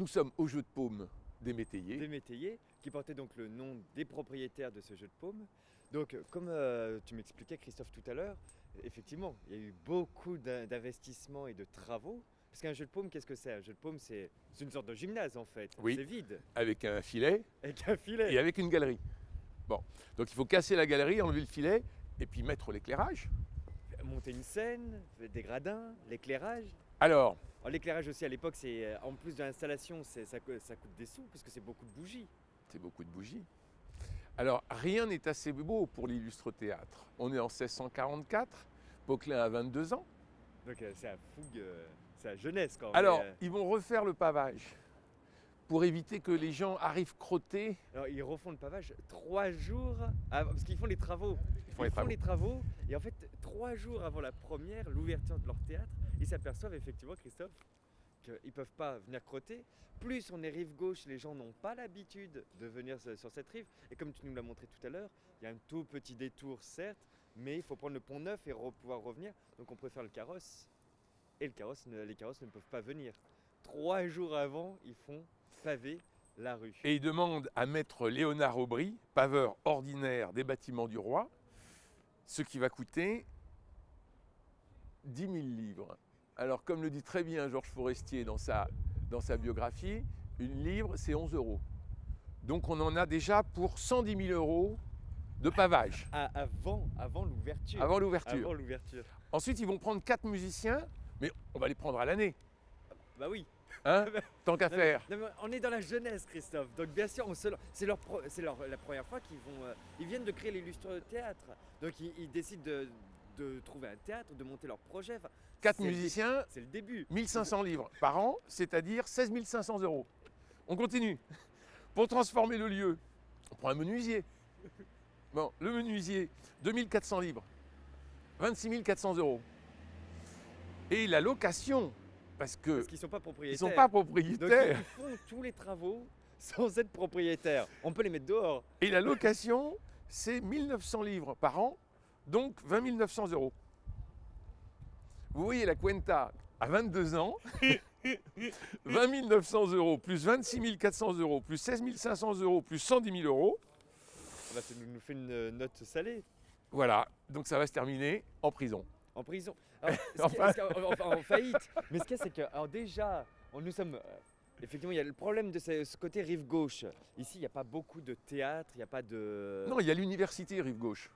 nous sommes au jeu de paume des métayers. Des métayers, qui portaient donc le nom des propriétaires de ce jeu de paume. Donc, comme tu m'expliquais, Christophe, tout à l'heure, effectivement, il y a eu beaucoup d'investissements et de travaux. Parce qu'un jeu de paume, qu'est-ce que c'est? Un jeu de paume, c'est une sorte de gymnase, en fait. Oui. C'est vide, Avec un filet avec un filet. et avec une galerie. Bon, donc il faut casser la galerie, enlever le filet et puis mettre l'éclairage. Monter une scène, des gradins, l'éclairage. Alors, Alors, l'éclairage aussi, à l'époque, c'est en plus de l'installation, ça coûte des sous, parce que c'est beaucoup de bougies. c'est beaucoup de bougies. Alors, rien n'est assez beau pour l'illustre théâtre. On est en 1644, Poquelin a 22 ans. Donc, c'est à fougue, c'est à jeunesse, quand même. Alors, ils vont refaire le pavage pour éviter que les gens arrivent crottés. Alors, ils refont le pavage 3 jours avant, parce qu'ils font les travaux. Ils font les travaux, et en fait, 3 jours avant la première, l'ouverture de leur théâtre, ils s'aperçoivent effectivement, Christophe, qu'ils ne peuvent pas venir crotter. Plus on est rive gauche, les gens n'ont pas l'habitude de venir sur cette rive. Et comme tu nous l'as montré tout à l'heure, il y a un tout petit détour, certes, mais il faut prendre le pont neuf et pouvoir revenir. Donc on préfère le carrosse. Et les carrosses ne peuvent pas venir. 3 jours avant, ils font paver la rue. Et ils demandent à maître Léonard Aubry, paveur ordinaire des bâtiments du roi, ce qui va coûter 10 000 livres. Alors, comme le dit très bien Georges Forestier dans sa biographie, une livre, c'est 11 euros. Donc, on en a déjà pour 110 000 euros de pavage. Avant l'ouverture. Avant l'ouverture. Avant l'ouverture. Ensuite, ils vont prendre 4 musiciens, mais on va les prendre à l'année, Bah oui. hein, tant qu'à Non, faire. mais on est dans la jeunesse, Christophe. Donc bien sûr, c'est la première fois ils viennent de créer l'illustre théâtre. Donc ils décident de trouver un théâtre, de monter leur projet. Enfin, 4 c'est le- musiciens, C'est le début. 1500 livres par an, c'est-à-dire 16 500 euros. On continue. Pour transformer le lieu, on prend un menuisier. Bon, le menuisier, 2400 livres, 26 400 euros. Et la location, parce Parce qu'ils qu'ils ne sont pas ne propriétaires. sont pas Donc propriétaires. ils font tous les travaux sans être propriétaires. On peut les mettre dehors. Et la location, c'est 1900 livres par an, donc 20 900 euros. Vous voyez la Cuenta à 22 ans, 20 900 euros, plus 26 400 euros, plus 16 500 euros, plus 110 000 euros. Bah, ça nous fait une note salée. Voilà, donc ça va se terminer en prison. En prison. Alors, en faillite. Mais ce qu'il y a, c'est que, alors déjà, nous sommes. Effectivement, il y a le problème de ce côté rive gauche. Ici, il n'y a pas beaucoup de théâtre, il n'y a pas de. Non, il y a l'université rive gauche.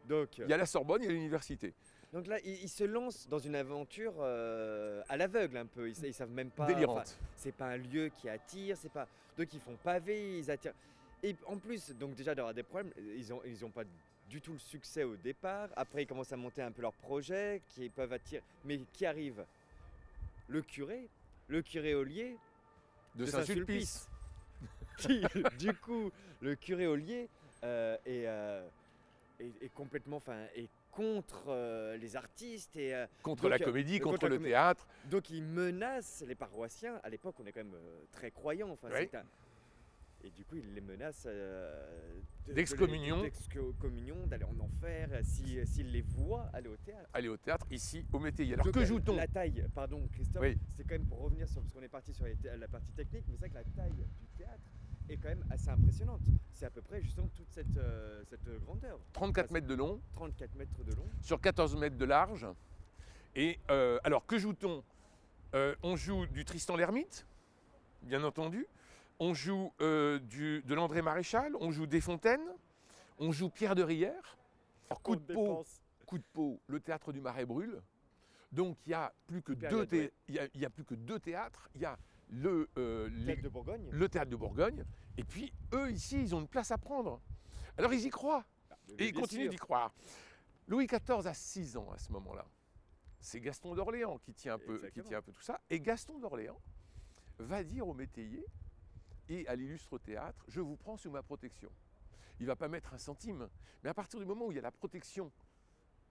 Donc, Il y a la Sorbonne, il y a l'université. donc là, ils se lancent dans une aventure à l'aveugle un peu. Ils savent même pas. Délirante. Enfin, c'est pas un lieu qui attire, c'est pas. Donc ils font pavé, ils attirent. Et en plus, donc déjà d'avoir des problèmes, ils ont pas du tout le succès au départ. Après, ils commencent à monter un peu leurs projets qui peuvent attirer. Mais qui arrive? Le curé Ollier De Saint-Sulpice. Qui, du coup, le curé Ollier est complètement, est contre les artistes et Contre donc, la comédie, contre la le comédie. théâtre. Donc il menace les paroissiens. À l'époque, on est quand même très croyants. Enfin, Oui. Et du coup, il les menace D'excommunion. d'excommunion, d'aller en enfer s'ils les voient aller au théâtre. Aller au théâtre, ici, au métayer. Alors Donc, que joue-t-on? La taille, pardon Christophe, Oui. c'est quand même pour revenir sur, parce qu'on est parti sur la partie technique, mais c'est vrai que la taille du théâtre est quand même assez impressionnante. C'est à peu près justement toute cette grandeur. 34 mètres de long, 34 mètres de long. sur 14 mètres de large. Et alors, que joue-t-on? On joue du Tristan l'Hermite, bien entendu. On joue de l'André Maréchal, on joue Desfontaines, on joue Pierre de Rière. Alors, coup de peau, le théâtre du Marais brûle. Donc il n'y a plus que Période, deux il y a plus que 2 théâtres. Il y a Théâtre de Bourgogne. le théâtre de Bourgogne. Et puis eux ici, ils ont une place à prendre. Alors ils y croient. Et ils Bien continuent sûr. d'y croire. Louis XIV a 6 ans à ce moment-là. C'est Gaston d'Orléans qui tient un peu tout ça. Et Gaston d'Orléans va dire au métayer et à l'illustre théâtre, je vous prends sous ma protection. Il ne va pas mettre un centime. Mais à partir du moment où il y a la protection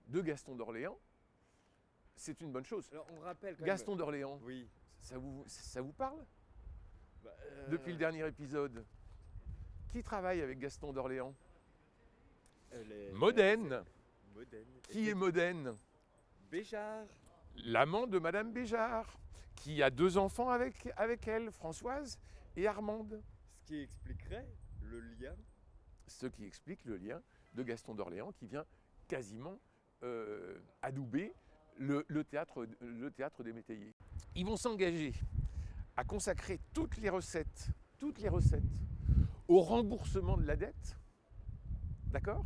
de Gaston d'Orléans, c'est une bonne chose. Alors on rappelle quand Gaston d'Orléans, même. Oui. ça vous parle? Bah, Depuis le dernier épisode, qui travaille avec Gaston d'Orléans? Modène. Modène. Qui est Modène? Béjart. l'amant de Madame Béjart, qui a 2 enfants avec elle, Françoise et Armande. Ce qui expliquerait le lien. Ce qui explique le lien de Gaston d'Orléans qui vient quasiment adouber le théâtre des métayers. Ils vont s'engager à consacrer toutes les recettes au remboursement de la dette. D'accord ?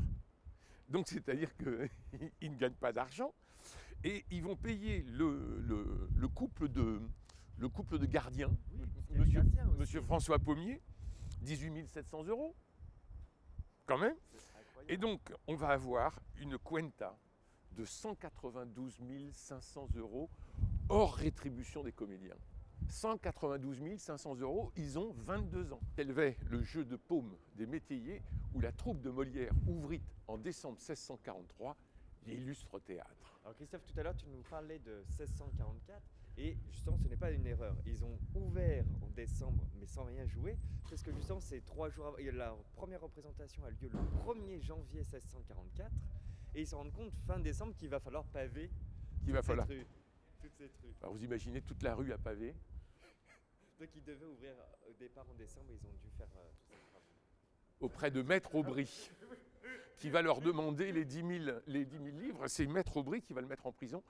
Donc c'est-à-dire qu'ils ne gagnent pas d'argent et ils vont payer le couple de gardiens, monsieur François Pommier, 18 700 €, quand même. Et donc on va avoir une cuenta de 192 500 € hors rétribution des comédiens. 192 500 €, ils ont 22 ans. Élevait le jeu de paume des métayers où la troupe de Molière ouvrit en décembre 1643 l'illustre théâtre. Alors Christophe, tout à l'heure tu nous parlais de 1644 et justement ce n'est pas une erreur. Ils ont ouvert en décembre mais sans rien jouer parce que justement c'est 3 jours avant. La première représentation a lieu le 1er janvier 1644 et ils se rendent compte fin décembre qu'il va falloir paver toute cette rue. Alors vous imaginez toute la rue à pavé. Donc ils devaient ouvrir au départ en décembre et ils ont dû faire tous ces travaux. Auprès de Maître Aubry, qui va leur demander les 10 000 livres. C'est Maître Aubry qui va le mettre en prison.